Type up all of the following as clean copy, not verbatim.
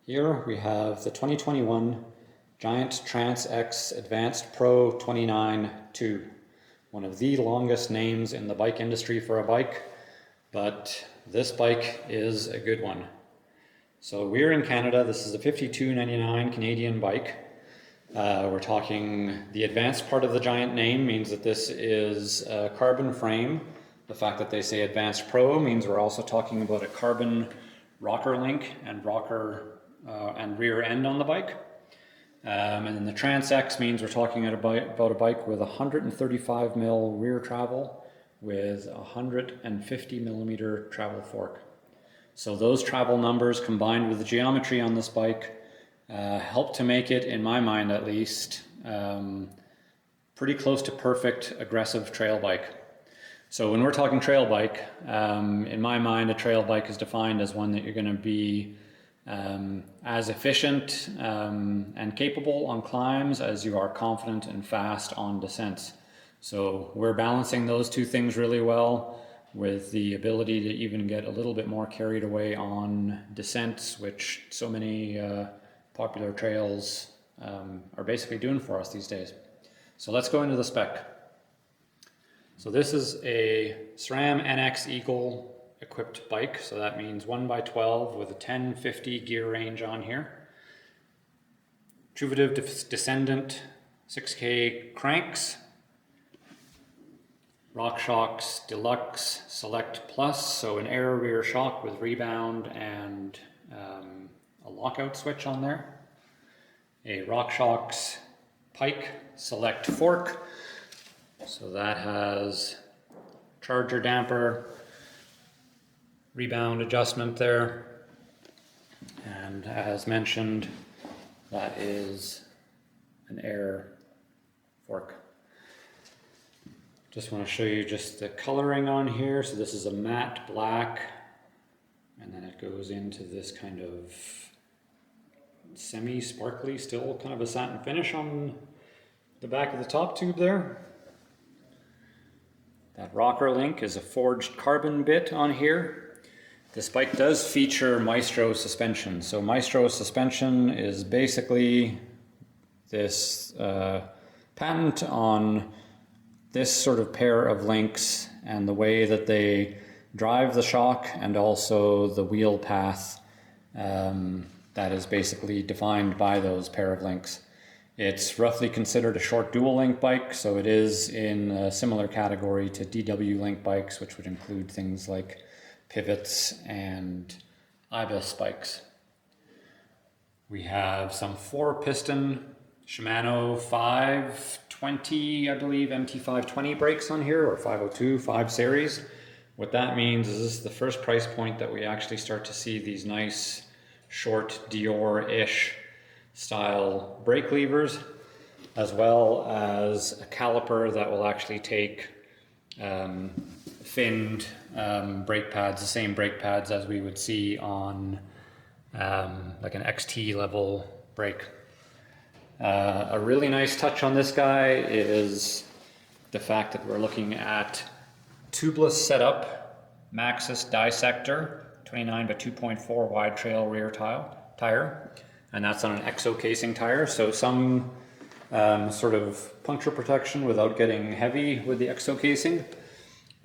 Here we have the 2021 Giant Trance X Advanced Pro 29-2. One of the longest names in the bike industry for a bike, but this bike is a good one. So we're in Canada. This is a $52.99 Canadian bike. We're talking the advanced part of the Giant name means that this is a carbon frame. The fact that they say Advanced Pro means we're also talking about a carbon rocker link and rocker and rear end on the bike. And then the Trance X means we're talking about a bike with 135mm rear travel with 150mm travel fork. So those travel numbers combined with the geometry on this bike help to make it, in my mind at least, pretty close to perfect aggressive trail bike. So when we're talking trail bike, in my mind a trail bike is defined as one that you're going to be as efficient and capable on climbs as you are confident and fast on descents. So we're balancing those two things really well, with the ability to even get a little bit more carried away on descents, which so many popular trails are basically doing for us these days. So let's go into the spec. So this is a SRAM NX Eagle equipped bike, so that means 1x12 with a 1050 gear range on here. Truvative Descendant 6K cranks. RockShox Deluxe Select Plus, so an air rear shock with rebound and a lockout switch on there. A RockShox Pike Select fork, so that has charger damper, rebound adjustment there, and as mentioned, that is an air fork. Just want to show you just the coloring on here. So this is a matte black, and then it goes into this kind of semi-sparkly, still kind of a satin finish on the back of the top tube there. That rocker link is a forged carbon bit on here. This bike does feature Maestro Suspension. So Maestro Suspension is basically this patent on this sort of pair of links and the way that they drive the shock, and also the wheel path that is basically defined by those pair of links. It's roughly considered a short dual link bike, so it is in a similar category to DW link bikes, which would include things like pivots and IBIS bikes. We have some 4-piston Shimano 520, I believe, MT520 brakes on here, or 502, 5 series. What that means is this is the first price point that we actually start to see these nice short Dior-ish style brake levers, as well as a caliper that will actually take finned brake pads, the same brake pads as we would see on like an XT level brake. A really nice touch on this guy is the fact that we're looking at tubeless setup, Maxxis dissector, 29 by 2.4 wide trail rear tire, and that's on an EXO casing tire, so some sort of puncture protection without getting heavy with the EXO casing.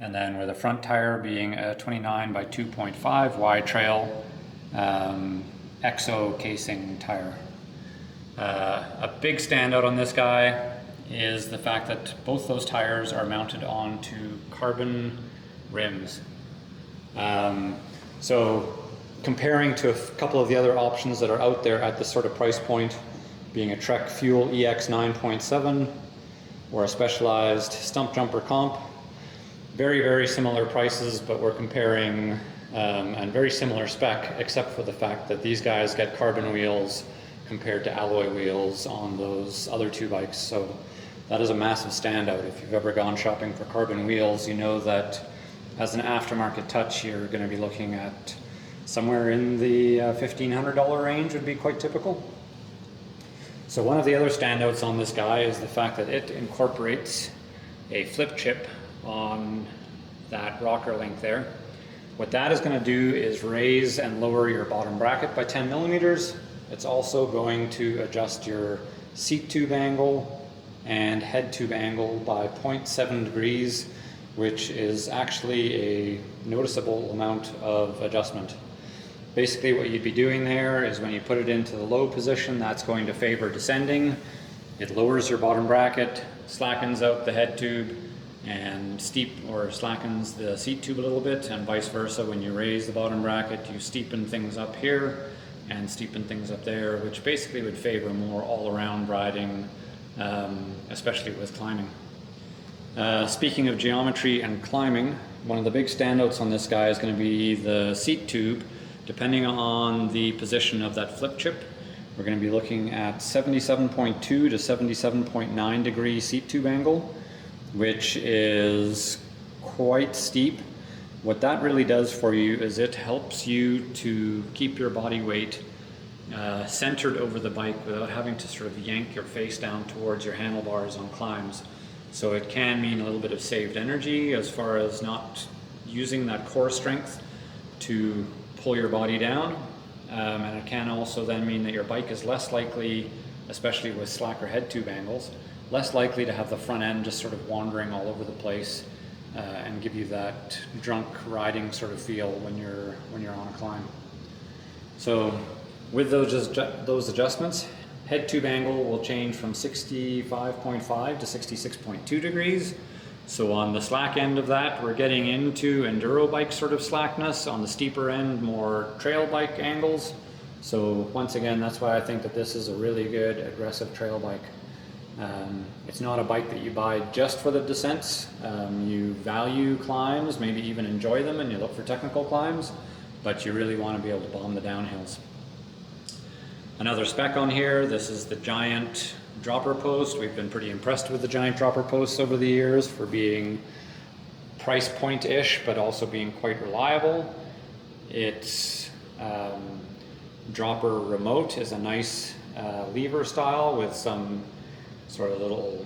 And then with the front tire being a 29 by 2.5 wide trail EXO casing tire. A big standout on this guy is the fact that both those tires are mounted onto carbon rims. So comparing to a couple of the other options that are out there at this sort of price point, being a Trek Fuel EX 9.7 or a Specialized Stump Jumper Comp, very, very similar prices, but we're comparing and very similar spec, except for the fact that these guys get carbon wheels compared to alloy wheels on those other two bikes. So that is a massive standout. If you've ever gone shopping for carbon wheels, you know that as an aftermarket touch, you're going to be looking at somewhere in the $1,500 range would be quite typical. So one of the other standouts on this guy is the fact that it incorporates a flip chip on that rocker link there. What that is going to do is raise and lower your bottom bracket by 10 millimeters It's also going to adjust your seat tube angle and head tube angle by 0.7 degrees, which is actually a noticeable amount of adjustment. Basically what you'd be doing there is when you put it into the low position, that's going to favor descending. It lowers your bottom bracket, slackens out the head tube, and slackens the seat tube a little bit, and vice versa. When you raise the bottom bracket, you steepen things up here and steepen things up there, which basically would favor more all-around riding, especially with climbing. Speaking of geometry and climbing, one of the big standouts on this guy is going to be the seat tube. Depending on the position of that flip chip, we're going to be looking at 77.2 to 77.9 degree seat tube angle, which is quite steep. What that really does for you is it helps you to keep your body weight centered over the bike without having to sort of yank your face down towards your handlebars on climbs. So it can mean a little bit of saved energy as far as not using that core strength to pull your body down. And it can also then mean that your bike is less likely, especially with slacker head tube angles, less likely to have the front end just sort of wandering all over the place and give you that drunk riding sort of feel when you're on a climb. So with those adjustments, head tube angle will change from 65.5 to 66.2 degrees. So on the slack end of that, we're getting into enduro bike sort of slackness. On the steeper end, more trail bike angles. So once again, that's why I think that this is a really good aggressive trail bike. It's not a bike that you buy just for the descents. You value climbs, maybe even enjoy them, and you look for technical climbs, but you really want to be able to bomb the downhills. Another spec on here, this is the Giant dropper post. We've been pretty impressed with the Giant dropper posts over the years for being price point-ish, but also being quite reliable. Its dropper remote is a nice lever style with some sort of little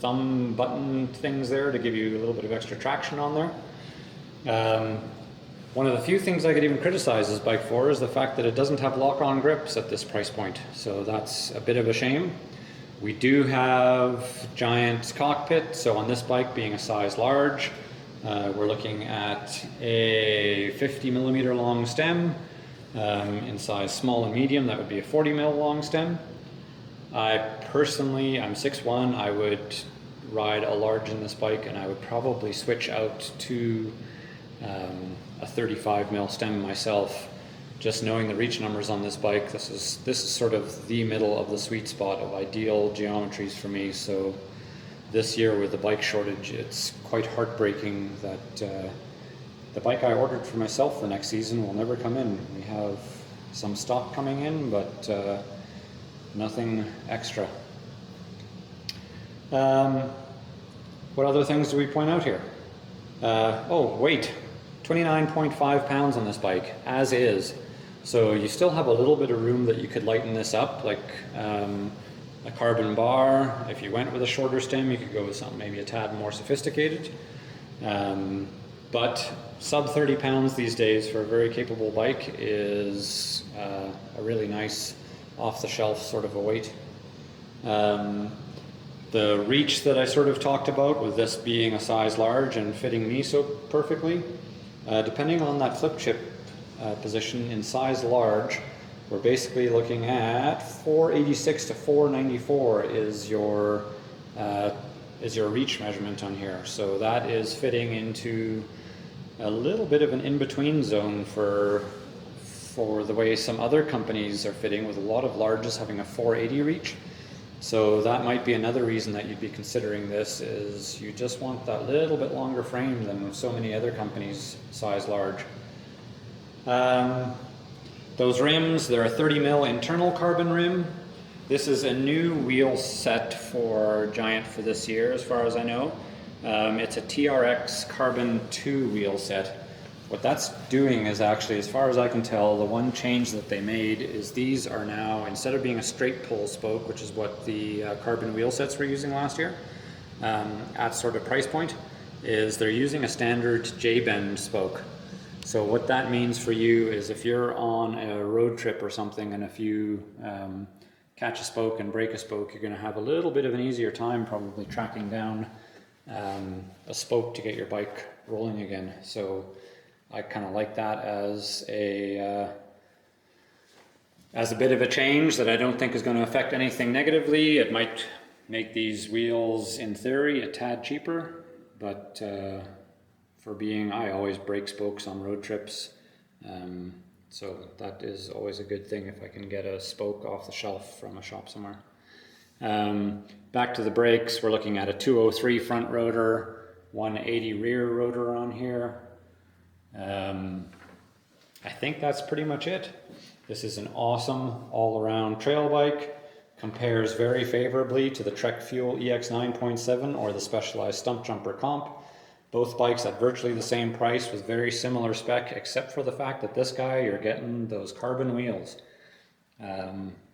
thumb button things there to give you a little bit of extra traction on there. One of the few things I could even criticize this bike for is the fact that it doesn't have lock-on grips at this price point, so that's a bit of a shame. We do have Giant's Cockpit, so on this bike being a size large, we're looking at a 50 millimeter long stem. In size small and medium, that would be a 40 mil long stem. Personally, I'm 6'1", I would ride a large in this bike, and I would probably switch out to a 35 mil stem myself. Just knowing the reach numbers on this bike, this is sort of the middle of the sweet spot of ideal geometries for me. So this year with the bike shortage, it's quite heartbreaking that the bike I ordered for myself for next season will never come in. We have some stock coming in, but nothing extra. What other things do we point out here? Oh, weight. 29.5 pounds on this bike, as is. So you still have a little bit of room that you could lighten this up, like a carbon bar. If you went with a shorter stem, you could go with something maybe a tad more sophisticated. But sub 30 pounds these days for a very capable bike is a really nice off-the-shelf sort of a weight. The reach that I sort of talked about, with this being a size large and fitting me so perfectly, depending on that flip chip position in size large, we're basically looking at 486 to 494 is your reach measurement on here. So that is fitting into a little bit of an in-between zone for the way some other companies are fitting, with a lot of larges having a 480 reach. So that might be another reason that you'd be considering this, is you just want that little bit longer frame than so many other companies size large. Those rims, they're a 30 mil internal carbon rim. This is a new wheel set for Giant for this year, as far as I know. It's a TRX Carbon 2 wheel set. What that's doing is actually, as far as I can tell, the one change that they made is these are now, instead of being a straight pull spoke, which is what the carbon wheel sets were using last year, at sort of price point, is they're using a standard J-bend spoke. So what that means for you is if you're on a road trip or something, and if you catch a spoke and break a spoke, you're going to have a little bit of an easier time probably tracking down a spoke to get your bike rolling again. So I kind of like that as a bit of a change that I don't think is going to affect anything negatively. It might make these wheels, in theory, a tad cheaper, but I always break spokes on road trips, so that is always a good thing if I can get a spoke off the shelf from a shop somewhere. Back to the brakes, we're looking at a 203 front rotor, 180 rear rotor on here. I think that's pretty much it. This is an awesome all-around trail bike. Compares very favorably to the Trek Fuel EX 9.7 or the Specialized Stump Jumper Comp. Both bikes at virtually the same price with very similar spec, except for the fact that this guy, you're getting those carbon wheels.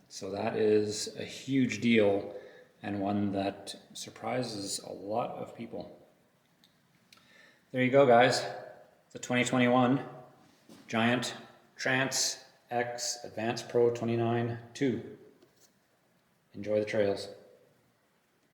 So that is a huge deal, and one that surprises a lot of people. There you go, guys. The 2021 Giant Trance X Advanced Pro 29 2. Enjoy the trails.